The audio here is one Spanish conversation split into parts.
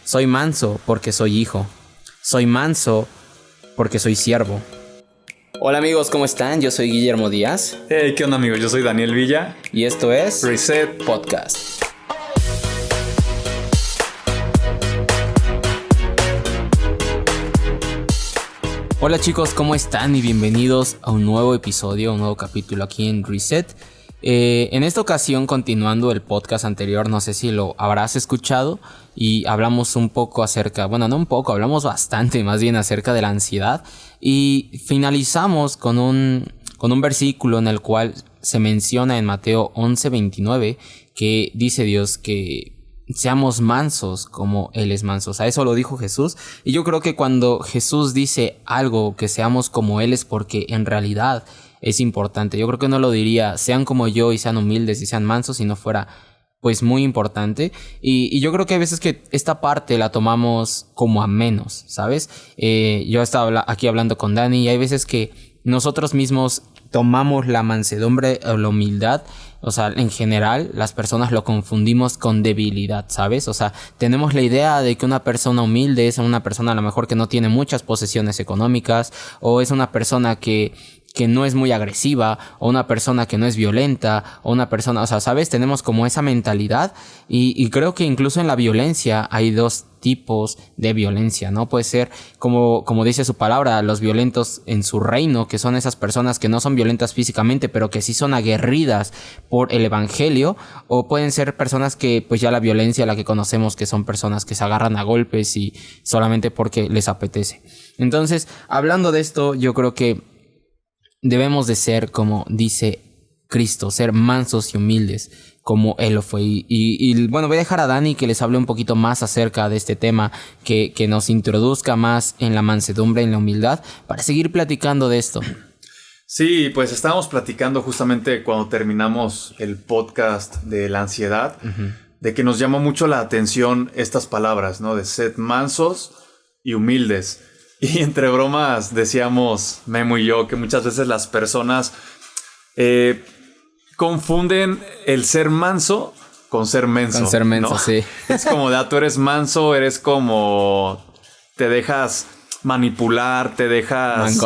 Soy manso porque soy hijo. Soy manso porque soy siervo. Hola amigos, ¿cómo están? Yo soy Guillermo Díaz. Hey, ¿qué onda amigos? Yo soy Daniel Villa. Y esto es Reset Podcast. Hola chicos, ¿cómo están? Y bienvenidos a un nuevo episodio, un nuevo capítulo aquí en Reset. En esta ocasión, continuando el podcast anterior, no sé si lo habrás escuchado y hablamos un poco acerca, bueno, no un poco, hablamos bastante más bien acerca de la ansiedad y finalizamos con un versículo en el cual se menciona en Mateo 11:29 que dice Dios que seamos mansos como Él es manso. O sea, eso lo dijo Jesús. Y yo creo que cuando Jesús dice algo, que seamos como Él, es porque en realidad es importante. Yo creo que no lo diría, sean como yo y sean humildes y sean mansos, si no fuera pues muy importante. Y yo creo que hay veces que esta parte la tomamos como a menos, ¿sabes? Yo estaba aquí hablando con Dani y hay veces que nosotros mismos tomamos la mansedumbre o la humildad, o sea, en general las personas lo confundimos con debilidad, ¿sabes? O sea, tenemos la idea de que una persona humilde es una persona a lo mejor que no tiene muchas posesiones económicas, o es una persona que no es muy agresiva, o una persona que no es violenta, o una persona, o sea, ¿sabes? Tenemos como esa mentalidad y creo que incluso en la violencia hay dos tipos de violencia, ¿no? Puede ser, como dice su palabra, los violentos en su reino, que son esas personas que no son violentas físicamente, pero que sí son aguerridas por el evangelio, o pueden ser personas que, pues ya la violencia, la que conocemos, que son personas que se agarran a golpes y solamente porque les apetece. Entonces, hablando de esto, yo creo que debemos de ser, como dice Cristo, ser mansos y humildes como Él lo fue. Y bueno, voy a dejar a Dani que les hable un poquito más acerca de este tema, que nos introduzca más en la mansedumbre y en la humildad para seguir platicando de esto. Sí, pues estábamos platicando justamente cuando terminamos el podcast de la ansiedad, de que nos llamó mucho la atención estas palabras, ¿no? De sed mansos y humildes. Y entre bromas decíamos, Memo y yo, que muchas veces las personas confunden el ser manso con ser menso. Con ser menso, ¿no? Sí. Es como, tú eres manso, eres como, te dejas manipular, te dejas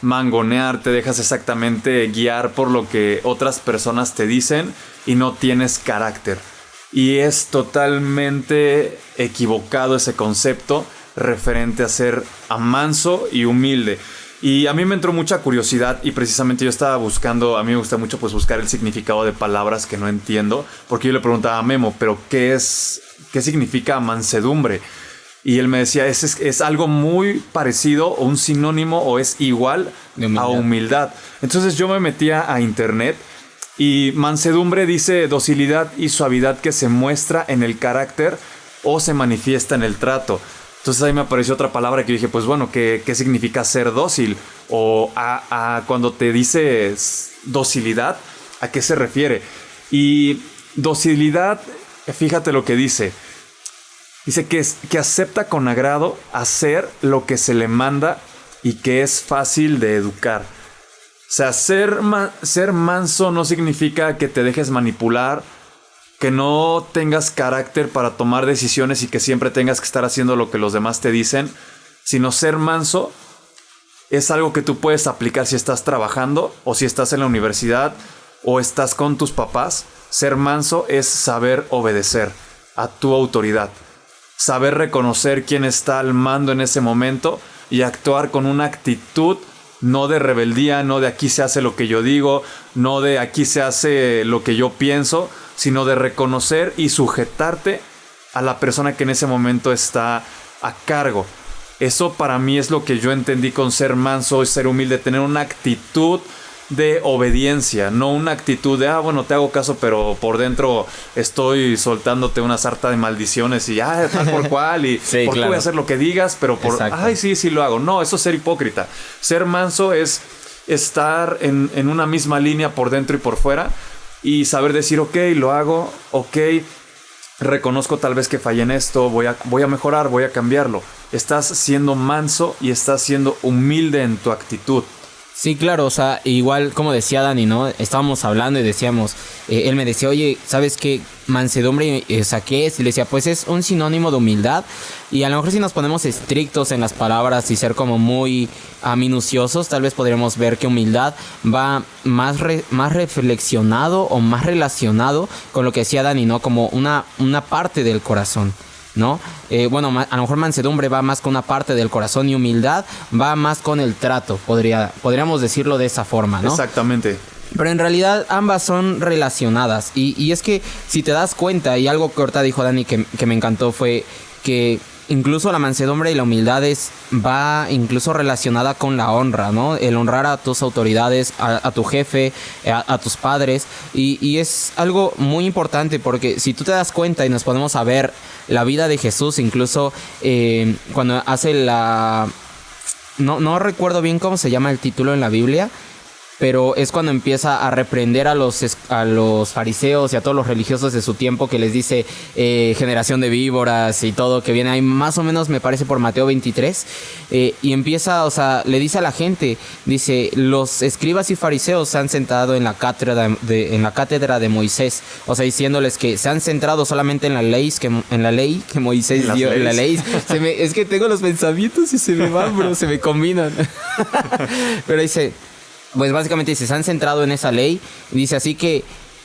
mangonear, te dejas exactamente guiar por lo que otras personas te dicen y no tienes carácter. Y es totalmente equivocado ese concepto referente a ser manso y humilde. Y a mí me entró mucha curiosidad y precisamente yo estaba buscando, a mí me gusta mucho pues buscar el significado de palabras que no entiendo, porque yo le preguntaba a Memo, pero ¿qué significa mansedumbre? Y él me decía, es algo muy parecido o un sinónimo o es igual a humildad. Entonces yo me metía a internet y mansedumbre dice docilidad y suavidad que se muestra en el carácter o se manifiesta en el trato. Entonces ahí me apareció otra palabra que dije, pues bueno, ¿qué significa ser dócil? O cuando te dices docilidad, ¿a qué se refiere? Y docilidad, fíjate lo que dice. Dice que acepta con agrado hacer lo que se le manda y que es fácil de educar. O sea, ser manso no significa que te dejes manipular, que no tengas carácter para tomar decisiones y que siempre tengas que estar haciendo lo que los demás te dicen, sino ser manso es algo que tú puedes aplicar si estás trabajando o si estás en la universidad o estás con tus papás. Ser manso es saber obedecer a tu autoridad, saber reconocer quién está al mando en ese momento y actuar con una actitud no de rebeldía, no de aquí se hace lo que yo digo, no de aquí se hace lo que yo pienso, sino de reconocer y sujetarte a la persona que en ese momento está a cargo. Eso para mí es lo que yo entendí con ser manso y ser humilde, tener una actitud de obediencia, no una actitud de, bueno, te hago caso, pero por dentro estoy soltándote una sarta de maldiciones y, tal por cual, y sí, porque claro. Voy a hacer lo que digas, pero por, exacto. Sí lo hago. No, eso es ser hipócrita. Ser manso es estar en una misma línea por dentro y por fuera y saber decir, ok, lo hago, ok, reconozco tal vez que fallé en esto, voy a mejorar, voy a cambiarlo. Estás siendo manso y estás siendo humilde en tu actitud. Sí, claro, o sea, igual como decía Dani, ¿no? Estábamos hablando y decíamos, él me decía, oye, ¿sabes qué? Mansedumbre, o sea, ¿qué es? Y le decía, pues es un sinónimo de humildad. Y a lo mejor si nos ponemos estrictos en las palabras y ser como muy minuciosos, tal vez podríamos ver que humildad va más reflexionado o más relacionado con lo que decía Dani, ¿no? Como una parte del corazón, ¿no? Bueno, a lo mejor mansedumbre va más con una parte del corazón y humildad va más con el trato, podríamos decirlo de esa forma, ¿no? Exactamente. Pero en realidad ambas son relacionadas y es que si te das cuenta, y algo que ahorita dijo Dani que me encantó fue que incluso la mansedumbre y la humildad va incluso relacionada con la honra, ¿no? El honrar a tus autoridades, a tu jefe, a tus padres. Y es algo muy importante porque si tú te das cuenta y nos ponemos a ver la vida de Jesús, incluso cuando hace no recuerdo bien cómo se llama el título en la Biblia, pero es cuando empieza a reprender a los fariseos y a todos los religiosos de su tiempo, que les dice generación de víboras y todo, que viene ahí más o menos, me parece, por Mateo 23, y empieza, o sea, le dice a la gente, dice, los escribas y fariseos se han sentado en la cátedra de Moisés, o sea, diciéndoles que se han centrado solamente en la ley que Moisés dio, en la ley. Es que tengo los pensamientos y se me van, bro, se me combinan. Pero dice, pues básicamente dice, se han centrado en esa ley. Dice, así que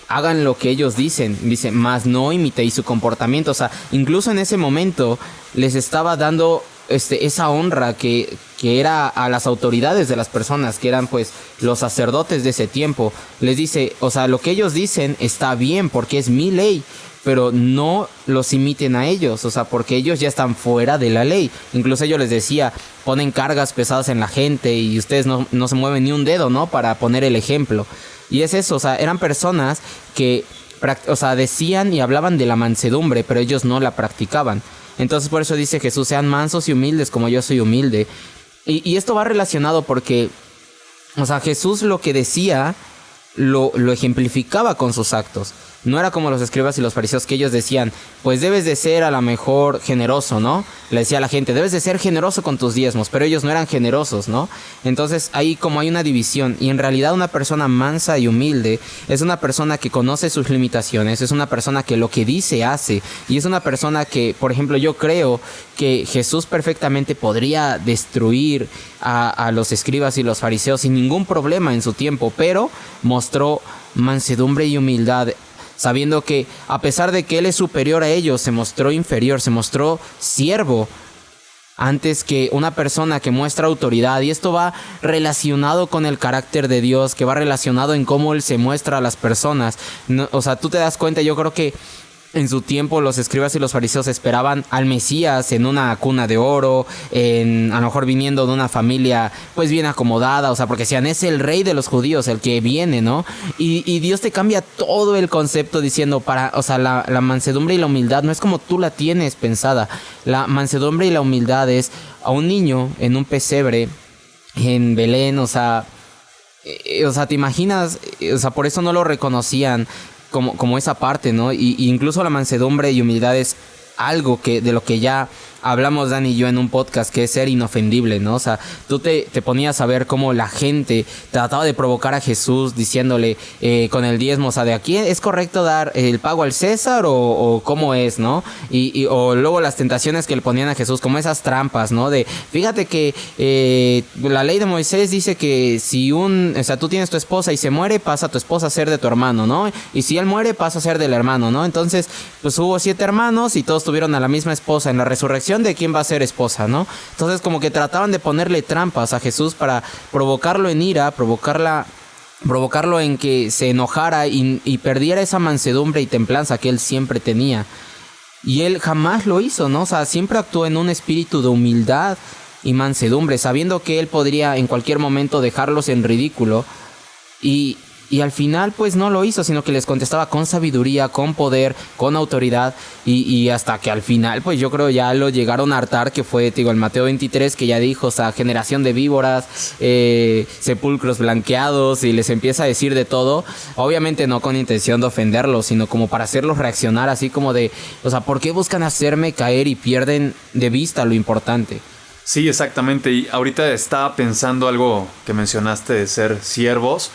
hagan lo que ellos dicen. Dice, mas no imitéis su comportamiento. O sea, incluso en ese momento les estaba dando esa honra que era a las autoridades de las personas, que eran pues los sacerdotes de ese tiempo. Les dice, o sea, lo que ellos dicen está bien porque es mi ley, pero no los imiten a ellos, o sea, porque ellos ya están fuera de la ley. Incluso ellos les decía, ponen cargas pesadas en la gente y ustedes no se mueven ni un dedo, ¿no? Para poner el ejemplo. Y es eso, o sea, eran personas que, o sea, decían y hablaban de la mansedumbre, pero ellos no la practicaban. Entonces por eso dice Jesús, sean mansos y humildes como yo soy humilde. Y esto va relacionado porque, o sea, Jesús lo que decía lo ejemplificaba con sus actos. No era como los escribas y los fariseos, que ellos decían, pues debes de ser a lo mejor generoso, ¿no? Le decía a la gente, debes de ser generoso con tus diezmos, pero ellos no eran generosos, ¿no? Entonces ahí como hay una división, y en realidad una persona mansa y humilde es una persona que conoce sus limitaciones, es una persona que lo que dice hace, y es una persona que, por ejemplo, yo creo que Jesús perfectamente podría destruir a los escribas y los fariseos sin ningún problema en su tiempo, pero mostró mansedumbre y humildad, sabiendo que a pesar de que él es superior a ellos, se mostró inferior, se mostró siervo antes que una persona que muestra autoridad. Y esto va relacionado con el carácter de Dios, que va relacionado en cómo él se muestra a las personas. No, o sea, tú te das cuenta, yo creo que en su tiempo los escribas y los fariseos esperaban al Mesías en una cuna de oro, a lo mejor viniendo de una familia pues bien acomodada, o sea, porque decían, es el rey de los judíos el que viene, ¿no? Y Dios te cambia todo el concepto diciendo, o sea, la mansedumbre y la humildad no es como tú la tienes pensada. La mansedumbre y la humildad es a un niño en un pesebre en Belén, o sea, te imaginas, o sea, por eso no lo reconocían como esa parte, ¿no? Y incluso la mansedumbre y humildad es algo de lo que ya hablamos Dani y yo en un podcast, que es ser inofendible, ¿no? O sea, tú te ponías a ver cómo la gente trataba de provocar a Jesús diciéndole con el diezmo, o sea, ¿de aquí es correcto dar el pago al César o cómo es, ¿no? O luego las tentaciones que le ponían a Jesús, como esas trampas, ¿no? De, fíjate que la ley de Moisés dice que si o sea, tú tienes tu esposa y se muere, pasa tu esposa a ser de tu hermano, ¿no? Y si él muere, pasa a ser del hermano, ¿no? Entonces, pues hubo 7 hermanos y todos tuvieron a la misma esposa. En la resurrección, de quién va a ser esposa, ¿no? Entonces como que trataban de ponerle trampas a Jesús para provocarlo en ira, provocarlo en que se enojara y perdiera esa mansedumbre y templanza que él siempre tenía. Y él jamás lo hizo, ¿no? O sea, siempre actuó en un espíritu de humildad y mansedumbre, sabiendo que él podría en cualquier momento dejarlos en ridículo. Y al final pues no lo hizo, sino que les contestaba con sabiduría, con poder, con autoridad, y hasta que al final pues yo creo ya lo llegaron a hartar, que fue, digo, el Mateo 23, que ya dijo, o sea, generación de víboras, sepulcros blanqueados, y les empieza a decir de todo, obviamente no con intención de ofenderlos, sino como para hacerlos reaccionar, así como de, o sea, ¿por qué buscan hacerme caer y pierden de vista lo importante? O Sí, exactamente. Y ahorita estaba pensando algo que mencionaste de ser siervos.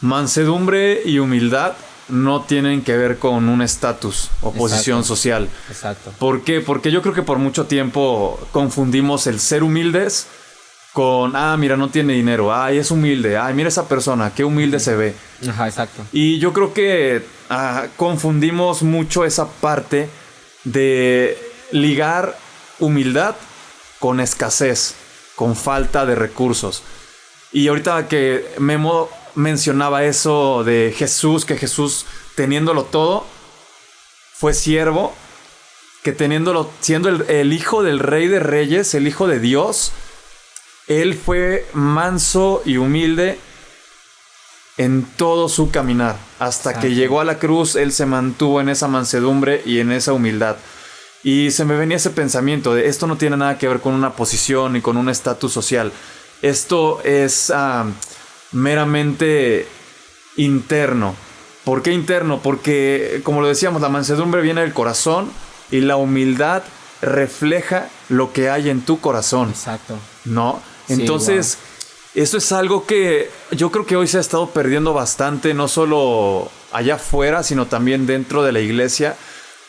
Mansedumbre y humildad no tienen que ver con un estatus o posición social. Exacto. ¿Por qué? Porque yo creo que por mucho tiempo confundimos el ser humildes con, mira, no tiene dinero, es humilde, mira esa persona, qué humilde se ve. Ajá, exacto. Y yo creo que confundimos mucho esa parte de ligar humildad con escasez, con falta de recursos. Y ahorita que Memo mencionaba eso de Jesús, que Jesús teniéndolo todo, fue siervo, que teniéndolo, siendo el hijo del Rey de Reyes, el hijo de Dios, él fue manso y humilde en todo su caminar. Hasta que llegó a la cruz, él se mantuvo en esa mansedumbre y en esa humildad. Y se me venía ese pensamiento de esto no tiene nada que ver con una posición ni con un estatus social. Esto es meramente interno. ¿Por qué interno? Porque, como lo decíamos, la mansedumbre viene del corazón y la humildad refleja lo que hay en tu corazón. Exacto. ¿No? Entonces, eso es algo que yo creo que hoy se ha estado perdiendo bastante, no solo allá afuera, sino también dentro de la iglesia.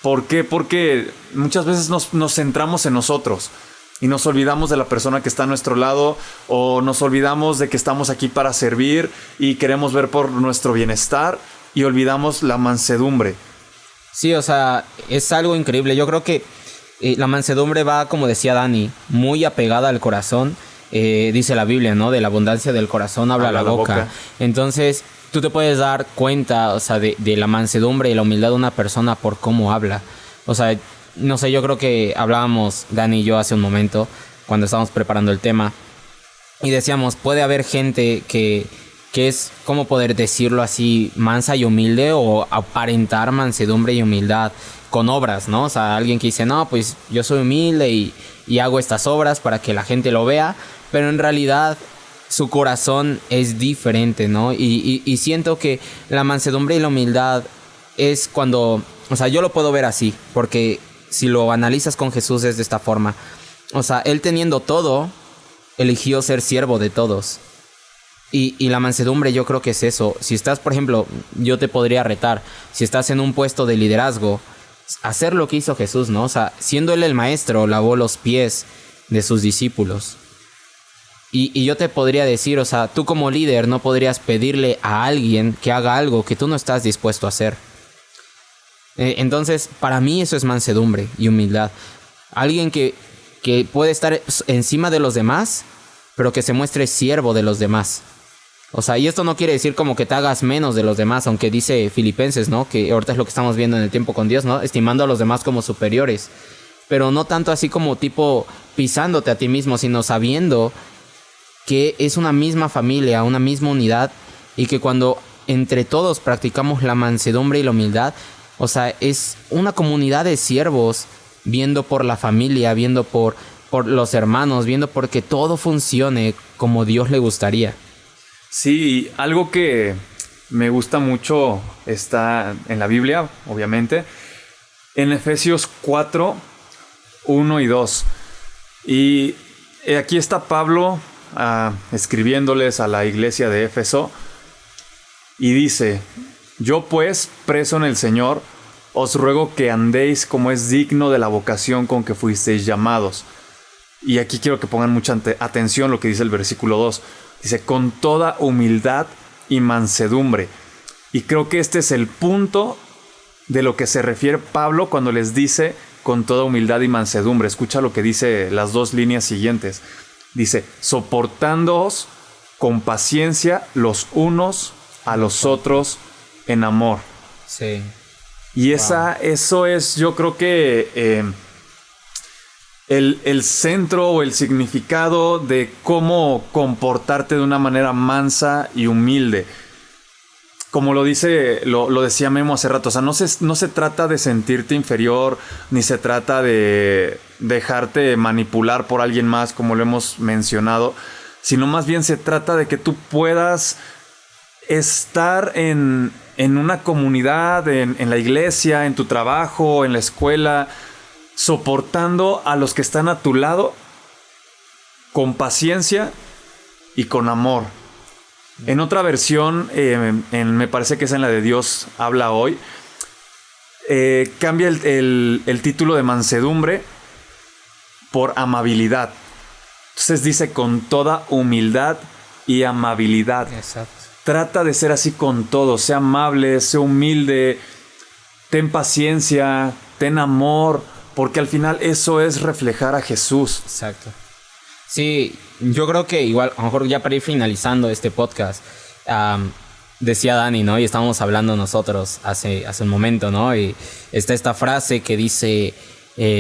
¿Por qué? Porque muchas veces nos centramos en nosotros y nos olvidamos de la persona que está a nuestro lado, o nos olvidamos de que estamos aquí para servir y queremos ver por nuestro bienestar y olvidamos la mansedumbre. Sí, o sea, es algo increíble. Yo creo que la mansedumbre va, como decía Dani, muy apegada al corazón. Dice la Biblia, ¿no? De la abundancia del corazón habla la boca. Entonces, tú te puedes dar cuenta, o sea, de la mansedumbre y la humildad de una persona por cómo habla. O sea, no sé, yo creo que hablábamos, Dani y yo, hace un momento, cuando estábamos preparando el tema, y decíamos, puede haber gente que es, ¿cómo poder decirlo así? Mansa y humilde, o aparentar mansedumbre y humildad con obras, ¿no? O sea, alguien que dice, no, pues yo soy humilde y hago estas obras para que la gente lo vea, pero en realidad su corazón es diferente, ¿no? Y siento que la mansedumbre y la humildad es cuando, o sea, yo lo puedo ver así, porque si lo analizas con Jesús es de esta forma. O sea, él teniendo todo, eligió ser siervo de todos. Y la mansedumbre yo creo que es eso. Si estás, por ejemplo, yo te podría retar, si estás en un puesto de liderazgo, hacer lo que hizo Jesús, ¿no? O sea, siendo él el maestro, lavó los pies de sus discípulos. Y yo te podría decir, o sea, tú como líder no podrías pedirle a alguien que haga algo que tú no estás dispuesto a hacer. Entonces, para mí eso es mansedumbre y humildad. Alguien que puede estar encima de los demás, pero que se muestre siervo de los demás. O sea, y esto no quiere decir como que te hagas menos de los demás, aunque dice Filipenses, ¿no? Que ahorita es lo que estamos viendo en el tiempo con Dios, ¿no? Estimando a los demás como superiores. Pero no tanto así como tipo pisándote a ti mismo, sino sabiendo que es una misma familia, una misma unidad, y que cuando entre todos practicamos la mansedumbre y la humildad, o sea, es una comunidad de siervos viendo por la familia, viendo por los hermanos, viendo por que todo funcione como Dios le gustaría. Sí, algo que me gusta mucho está en la Biblia, obviamente, en Efesios 4, 1 y 2. Y aquí está Pablo escribiéndoles a la iglesia de Éfeso y dice: yo pues, preso en el Señor, os ruego que andéis como es digno de la vocación con que fuisteis llamados. Y aquí quiero que pongan mucha atención lo que dice el versículo 2. Dice, con toda humildad y mansedumbre. Y creo que este es el punto de lo que se refiere Pablo cuando les dice con toda humildad y mansedumbre. Escucha lo que dice las dos líneas siguientes. Dice, soportándoos con paciencia los unos a los otros en amor. Sí. Y eso es, yo creo que el centro o el significado de cómo comportarte de una manera mansa y humilde. Como lo decía Memo hace rato, o sea, no se trata de sentirte inferior, ni se trata de dejarte manipular por alguien más, como lo hemos mencionado, sino más bien se trata de que tú puedas estar en una comunidad, en la iglesia, en tu trabajo, en la escuela, soportando a los que están a tu lado con paciencia y con amor. En otra versión, me parece que es en la de Dios habla hoy, cambia el título de mansedumbre por amabilidad. Entonces dice con toda humildad y amabilidad. Exacto. Trata de ser así con todo. Sé amable, sé humilde, ten paciencia, ten amor, porque al final eso es reflejar a Jesús. Exacto. Sí, yo creo que igual, a lo mejor ya para ir finalizando este podcast, decía Dani, ¿no? Y estábamos hablando nosotros hace un momento, ¿no? Y está esta frase que dice,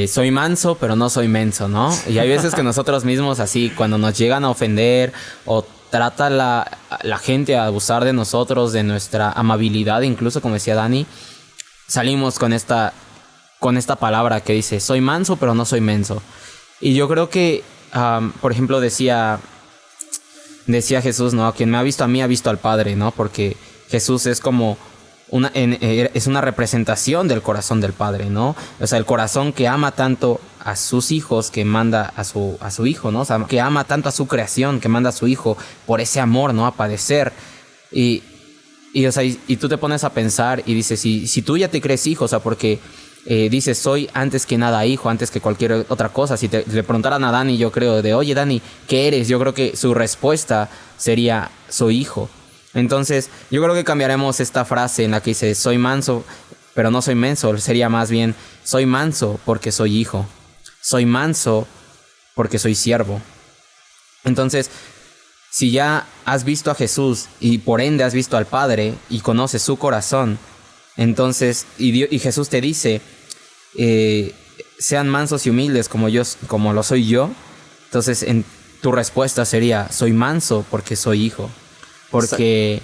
soy manso, pero no soy menso, ¿no? Y hay veces que nosotros mismos así, cuando nos llegan a ofender o trata la gente a abusar de nosotros, de nuestra amabilidad, incluso como decía Dani, salimos con esta palabra que dice, soy manso, pero no soy menso. Y yo creo que, por ejemplo, decía Jesús, ¿no? Quien me ha visto a mí ha visto al Padre, ¿no? Porque Jesús es como es una representación del corazón del Padre, ¿no? O sea, el corazón que ama tanto a sus hijos, que manda a su hijo, ¿no? O sea, que ama tanto a su creación, que manda a su hijo por ese amor, ¿no? A padecer. O sea, y tú te pones a pensar y dices, si tú ya te crees hijo, o sea, porque dices, soy antes que nada hijo, antes que cualquier otra cosa. Si le preguntaran a Dani, yo creo, oye Dani, ¿qué eres? Yo creo que su respuesta sería, soy hijo. Entonces, yo creo que cambiaremos esta frase en la que dice, soy manso, pero no soy menso. Sería más bien, soy manso porque soy hijo. Soy manso porque soy siervo. Entonces, si ya has visto a Jesús y por ende has visto al Padre y conoces su corazón, entonces, y Jesús te dice, sean mansos y humildes como lo soy yo. Entonces, tu respuesta sería, soy manso porque soy hijo. Porque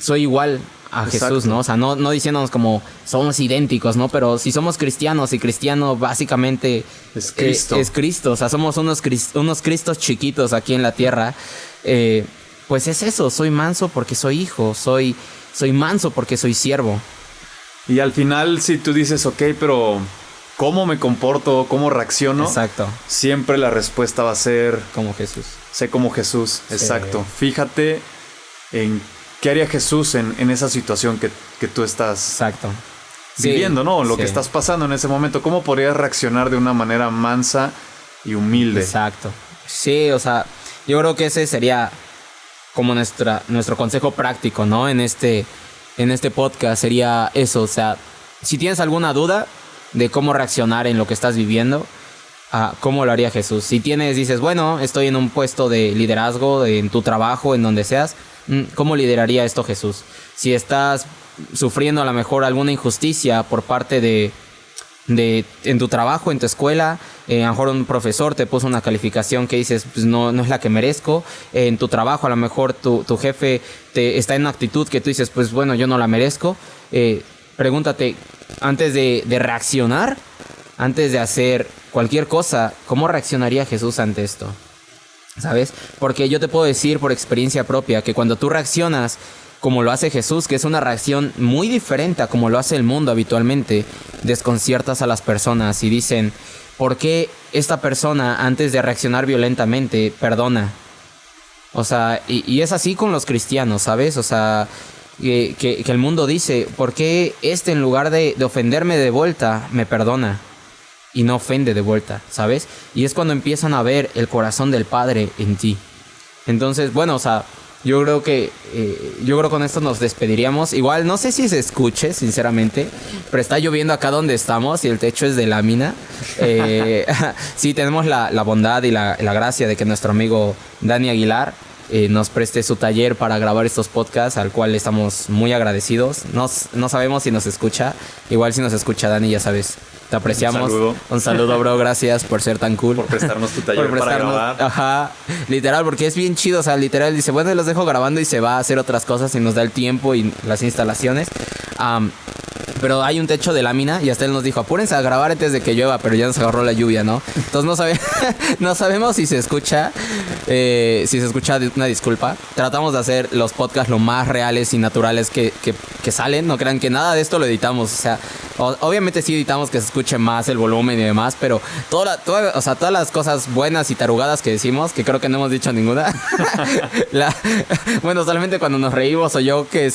soy igual a Jesús, ¿no? O sea, no diciéndonos como somos idénticos, ¿no? Pero si somos cristianos y cristiano básicamente es Cristo. Es Cristo. O sea, somos unos Cristos chiquitos aquí en la tierra. Pues es eso, soy manso porque soy hijo. Soy manso porque soy siervo. Y al final, si tú dices, ok, pero ¿cómo me comporto? ¿Cómo reacciono? Exacto. Siempre la respuesta va a ser... como Jesús. Sé como Jesús, sí. Exacto. Fíjate en qué haría Jesús en esa situación que tú estás exacto. viviendo, sí, ¿no? Lo sí. que estás pasando en ese momento. ¿Cómo podrías reaccionar de una manera mansa y humilde? Exacto. Sí, o sea, yo creo que ese sería como nuestro consejo práctico, ¿no? En este podcast sería eso. O sea, si tienes alguna duda de cómo reaccionar en lo que estás viviendo, ¿cómo lo haría Jesús? Si dices, bueno, estoy en un puesto de liderazgo, en tu trabajo, en donde seas, ¿cómo lideraría esto Jesús? Si estás sufriendo a lo mejor alguna injusticia por parte en tu trabajo, en tu escuela, a lo mejor un profesor te puso una calificación que dices, pues no es la que merezco. En tu trabajo a lo mejor tu jefe está en una actitud que tú dices, pues bueno, yo no la merezco. Pregúntate, antes de reaccionar, antes de hacer cualquier cosa, ¿cómo reaccionaría Jesús ante esto? ¿Sabes? Porque yo te puedo decir por experiencia propia que cuando tú reaccionas como lo hace Jesús, que es una reacción muy diferente a como lo hace el mundo habitualmente, desconciertas a las personas y dicen, ¿por qué esta persona antes de reaccionar violentamente perdona? O sea, y es así con los cristianos, ¿sabes? O sea, que el mundo dice, ¿por qué en lugar de ofenderme de vuelta, me perdona? Y no ofende de vuelta, ¿sabes? Y es cuando empiezan a ver el corazón del Padre en ti. Entonces, bueno, o sea, yo creo que con esto nos despediríamos. Igual, no sé si se escuche, sinceramente, pero está lloviendo acá donde estamos y el techo es de lámina. Sí, tenemos la bondad y la gracia de que nuestro amigo Dani Aguilar nos preste su taller para grabar estos podcasts, al cual estamos muy agradecidos. No sabemos si nos escucha. Igual si nos escucha, Dani, ya sabes, te apreciamos. Un saludo, bro. Gracias por ser tan cool. Por prestarnos tu taller para grabar. Ajá. Literal, porque es bien chido. O sea, literal dice, bueno, los dejo grabando y se va a hacer otras cosas y nos da el tiempo y las instalaciones. Pero hay un techo de lámina y hasta él nos dijo, apúrense a grabar antes de que llueva, pero ya nos agarró la lluvia, ¿no? Entonces no sabemos si se escucha. Una disculpa. Tratamos de hacer los podcasts lo más reales y naturales que salen. No crean que nada de esto lo editamos. O sea, Obviamente sí editamos que se escuche más el volumen y demás, pero todas las cosas buenas y tarugadas que decimos, que creo que no hemos dicho ninguna. Bueno, solamente cuando nos reímos o yo que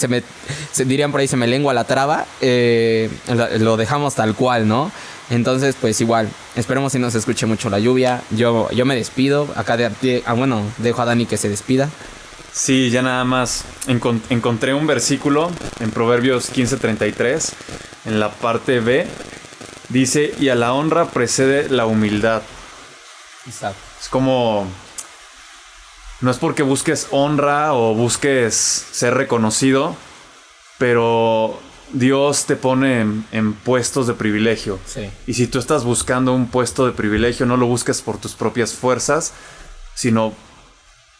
dirían por ahí se me lengua la traba, lo dejamos tal cual, ¿no? Entonces, pues igual, esperemos si no se escuche mucho la lluvia. Yo me despido. Acá dejo a Dani que se despida. Sí, ya nada más encontré un versículo en Proverbios 15:33, en la parte B. Dice, y a la honra precede la humildad. Exacto. Es como... No es porque busques honra o busques ser reconocido, pero Dios te pone en puestos de privilegio. Sí. Y si tú estás buscando un puesto de privilegio, no lo busques por tus propias fuerzas, sino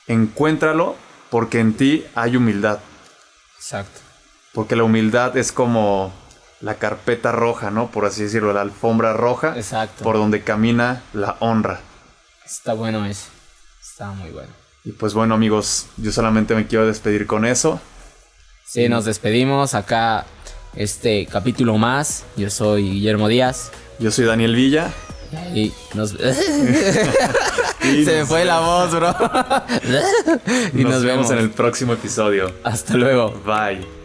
encuéntralo porque en ti hay humildad. Exacto. Porque la humildad es como la carpeta roja, ¿no? Por así decirlo, la alfombra roja. Exacto. Por donde camina la honra. Está bueno ese. Está muy bueno. Y pues bueno, amigos, yo solamente me quiero despedir con eso. Sí, nos despedimos. Acá este capítulo más. Yo soy Guillermo Díaz. Yo soy Daniel Villa. Y nos... Se me fue la voz, bro. Y nos vemos en el próximo episodio. Hasta luego. Bye.